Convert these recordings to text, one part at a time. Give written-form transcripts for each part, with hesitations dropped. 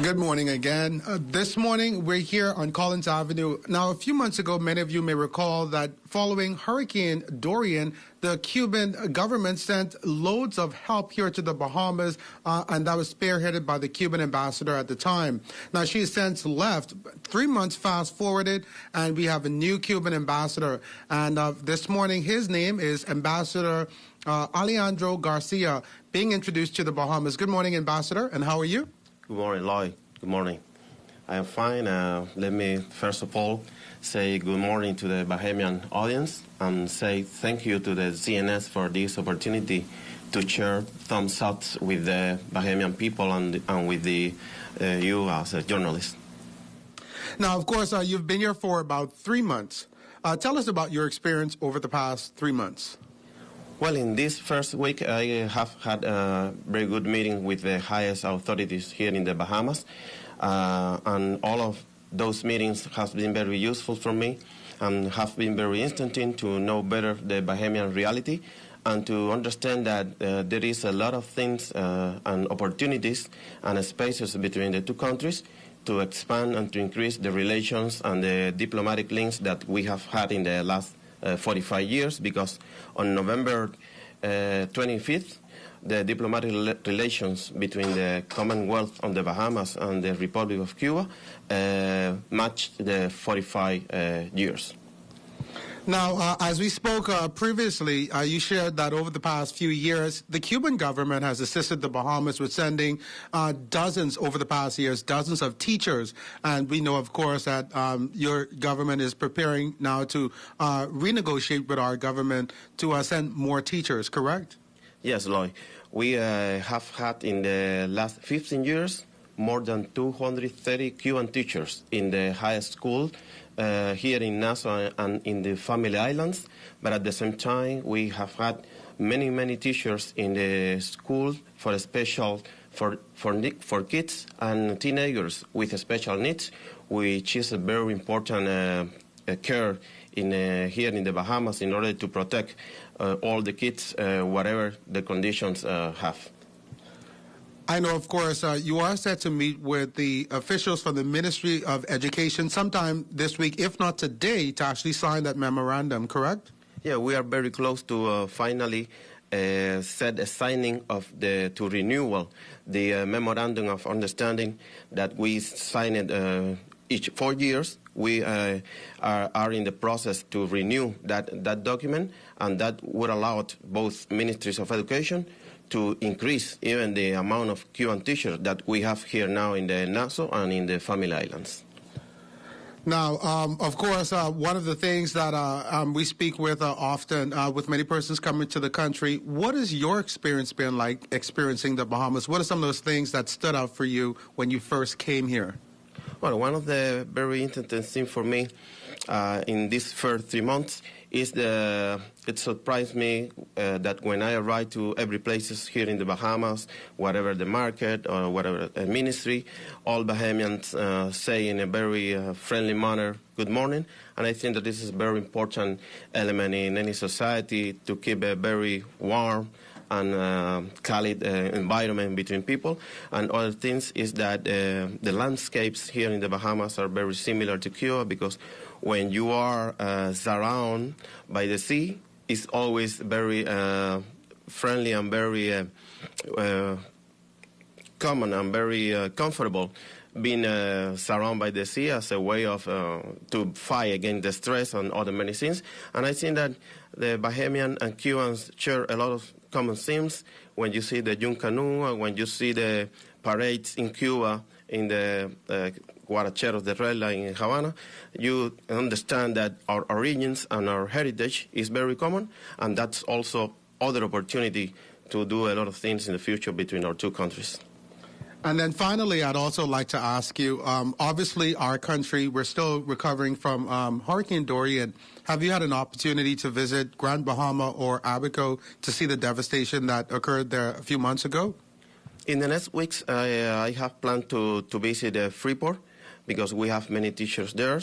Good morning again. This morning, we're here on Collins Avenue. Now, a few months ago, many of you may recall that following Hurricane Dorian, the Cuban government sent loads of help here to the Bahamas, and that was spearheaded by the Cuban ambassador at the time. Now, she has since left. 3 months fast-forwarded, and we have a new Cuban ambassador. And this morning, his name is Ambassador Alejandro Garcia, being introduced to the Bahamas. Good morning, Ambassador, and how are you? Good morning, Lloyd. Good morning. I am fine. Let me, first of all, say good morning to the Bahamian audience and say thank you to the CNS for this opportunity to share some thoughts with the Bahamian people and with you as a journalist. Now, of course, you've been here for about 3 months. Tell us about your experience over the past 3 months. Well, in this first week, I have had a very good meeting with the highest authorities here in the Bahamas, and all of those meetings have been very useful for me and have been very interesting to know better the Bahamian reality and to understand that there is a lot of things and opportunities and spaces between the two countries to expand and to increase the relations and the diplomatic links that we have had in the last 45 years, because on November 25th, the diplomatic relations between the Commonwealth of the Bahamas and the Republic of Cuba matched the 45 years. Now, as we spoke previously, you shared that over the past few years, the Cuban government has assisted the Bahamas with sending over the past years, dozens of teachers. And we know, of course, that your government is preparing now to renegotiate with our government to send more teachers, correct? Yes, Lloyd. We have had in the last 15 years more than 230 Cuban teachers in the highest school here in Nassau and in the Family Islands, but at the same time we have had many teachers in the school for kids and teenagers with special needs, which is a very important care here in the Bahamas in order to protect all the kids, whatever the conditions have. I know, of course, you are set to meet with the officials from the Ministry of Education sometime this week, if not today, to actually sign that memorandum, correct? Yeah, we are very close to finally set a signing of to renewal the memorandum of understanding that we signed each 4 years. We are in the process to renew that document, and that would allow both ministries of education to increase even the amount of Cuban teachers that we have here now in the Nassau and in the Family Islands. Now, of course, one of the things that we speak with often with many persons coming to the country, what has your experience been like experiencing the Bahamas? What are some of those things that stood out for you when you first came here? Well, one of the very interesting things for me in these first 3 months is it surprised me that when I arrived to every places here in the Bahamas, whatever the market or whatever ministry, all Bahamians say in a very friendly manner, good morning. And I think that this is a very important element in any society to keep a very warm and candid environment between people. And other things is that the landscapes here in the Bahamas are very similar to Cuba, because when you are surrounded by the sea, it's always very friendly and very common and very comfortable being surrounded by the sea as a way of to fight against the stress and other many things. And I think that the Bahamian and Cubans share a lot of common themes. When you see the Yun Canoe, and when you see the parades in Cuba, in the Guaracheros de Rela in Havana, you understand that our origins and our heritage is very common, and that's also other opportunity to do a lot of things in the future between our two countries. And then finally, I'd also like to ask you, obviously our country, we're still recovering from Hurricane Dorian. Have you had an opportunity to visit Grand Bahama or Abaco to see the devastation that occurred there a few months ago? In the next weeks, I have planned to visit Freeport, because we have many teachers there.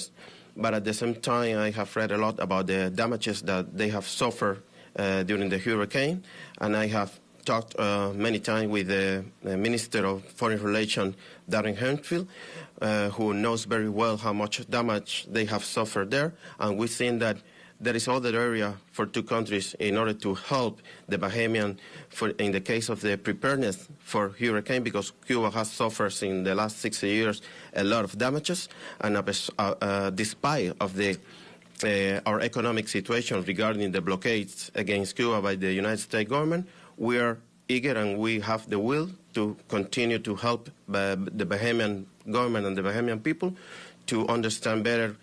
But at the same time, I have read a lot about the damages that they have suffered during the hurricane, and I have talked many times with the Minister of Foreign Relations, Dorian, who knows very well how much damage they have suffered there, and we've seen that there is other area for two countries in order to help the Bahamian in the case of the preparedness for hurricane, because Cuba has suffered in the last 60 years a lot of damages, and despite of our economic situation regarding the blockades against Cuba by the United States government, we are eager and we have the will to continue to help the Bahamian government and the Bahamian people to understand better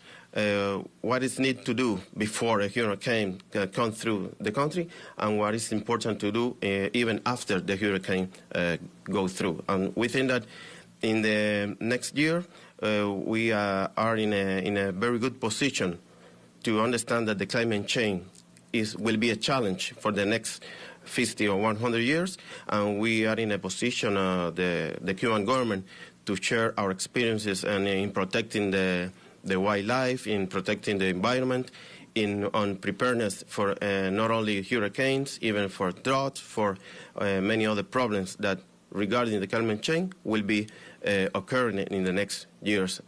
what is needed to do before a hurricane comes through the country, and what is important to do even after the hurricane goes through. And we think that in the next year we are in a very good position to understand that the climate change will be a challenge for the next 50 or 100 years, and we are in a position, the Cuban government, to share our experiences and in protecting the wildlife, in protecting the environment, on preparedness for not only hurricanes, even for drought, for many other problems that regarding the climate change will be occurring in the next years.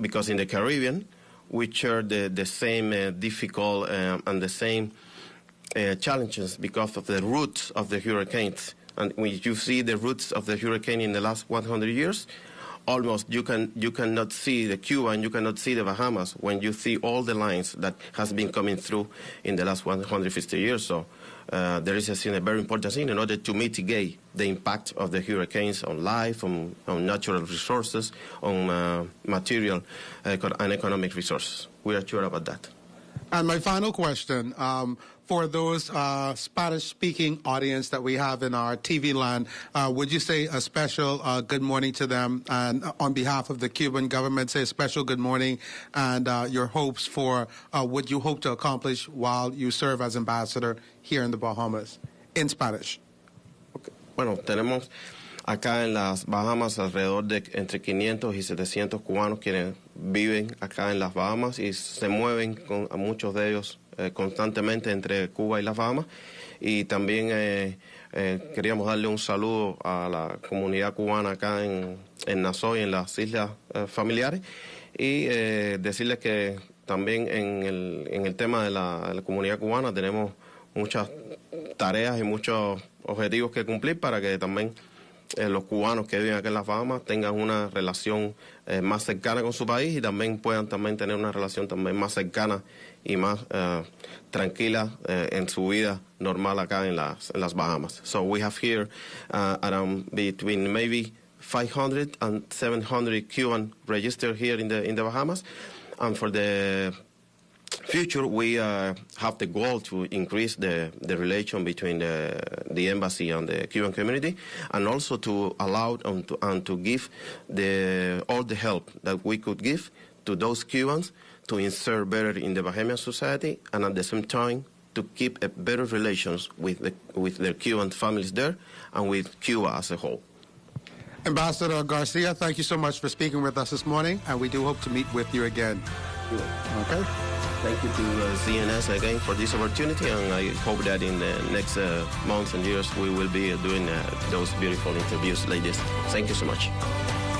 Because in the Caribbean, we share the same difficult and the same challenges because of the roots of the hurricanes. And when you see the roots of the hurricane in the last 100 years, almost you cannot see the Cuba and you cannot see the Bahamas when you see all the lines that has been coming through in the last 150 years. So there is a very important thing in order to mitigate the impact of the hurricanes on life, on natural resources, on material and economic resources. We are sure about that. And my final question, for those Spanish-speaking audience that we have in our TV land, would you say a special good morning to them? And on behalf of the Cuban government, say a special good morning and your hopes for what you hope to accomplish while you serve as ambassador here in the Bahamas, in Spanish. Okay. Bueno, tenemos acá en las Bahamas alrededor de entre 500 y 700 cubanos quienes viven acá en las Bahamas y se mueven a muchos de ellos constantemente entre Cuba y las Bahamas. Y también queríamos darle un saludo a la comunidad cubana acá en Nassau y en las islas familiares, y decirles que también en el tema de la comunidad cubana tenemos muchas tareas y muchos objetivos que cumplir para que también los cubanos que viven acá en las Bahamas tengan una relación más cercana con su país y también puedan tener una relación también más cercana y más tranquila en su vida normal acá en las Bahamas. So we have here around between maybe 500 and 700 Cuban registered here in the Bahamas, and for the future, we have the goal to increase the relation between the embassy and the Cuban community, and also to allow and to give all the help that we could give to those Cubans to insert better in the Bahamian society, and at the same time to keep a better relations with their Cuban families there and with Cuba as a whole. Ambassador Garcia, thank you so much for speaking with us this morning, and we do hope to meet with you again. Okay. Thank you to CNS again for this opportunity, and I hope that in the next months and years we will be doing those beautiful interviews like this. Thank you so much.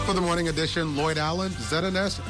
For the morning edition, Lloyd Allen, ZNS.